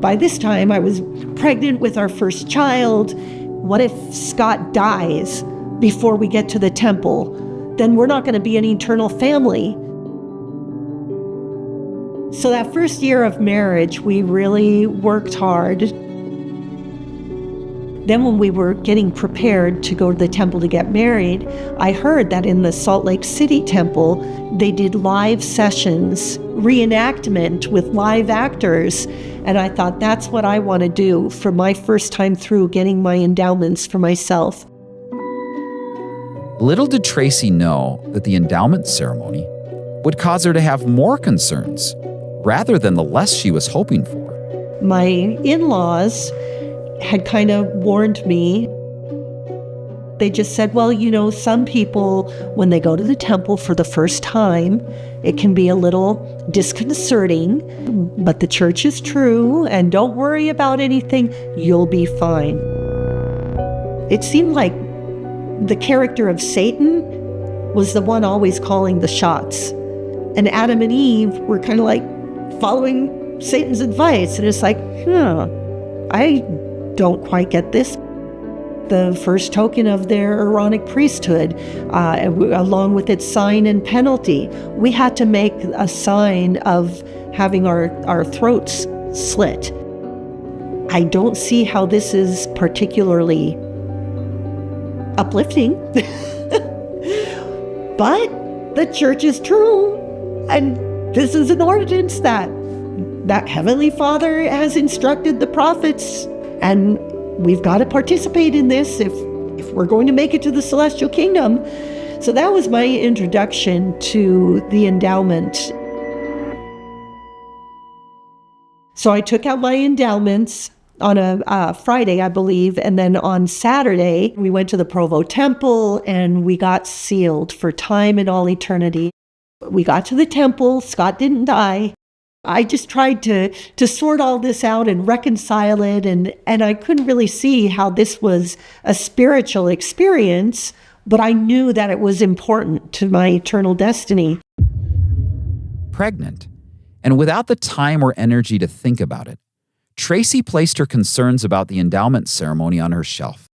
By this time, I was pregnant with our first child. What if Scott dies before we get to the temple? Then we're not going to be an eternal family. So that first year of marriage, we really worked hard. Then when we were getting prepared to go to the temple to get married, I heard that in the Salt Lake City temple, they did live sessions, reenactment with live actors. And I thought, that's what I want to do for my first time through getting my endowments for myself. Little did Tracy know that the endowment ceremony would cause her to have more concerns rather than the less she was hoping for. My in-laws had kind of warned me. They just said, well, you know, some people, when they go to the temple for the first time, it can be a little disconcerting, but the church is true, and don't worry about anything, you'll be fine. It seemed like the character of Satan was the one always calling the shots. And Adam and Eve were kind of like following Satan's advice. And it's like, I don't quite get this. The first token of their Aaronic priesthood, along with its sign and penalty, we had to make a sign of having our throats slit. I don't see how this is particularly uplifting, but the church is true, and this is an ordinance that Heavenly Father has instructed the prophets, and we've got to participate in this if we're going to make it to the celestial kingdom. So that was my introduction to the endowment. So I took out my endowments on a Friday, I believe, and then on Saturday, we went to the Provo Temple and we got sealed for time and all eternity. We got to the temple. Scott didn't die. I just tried to sort all this out and reconcile it, and I couldn't really see how this was a spiritual experience, but I knew that it was important to my eternal destiny. Pregnant, and without the time or energy to think about it, Tracy placed her concerns about the endowment ceremony on her shelf.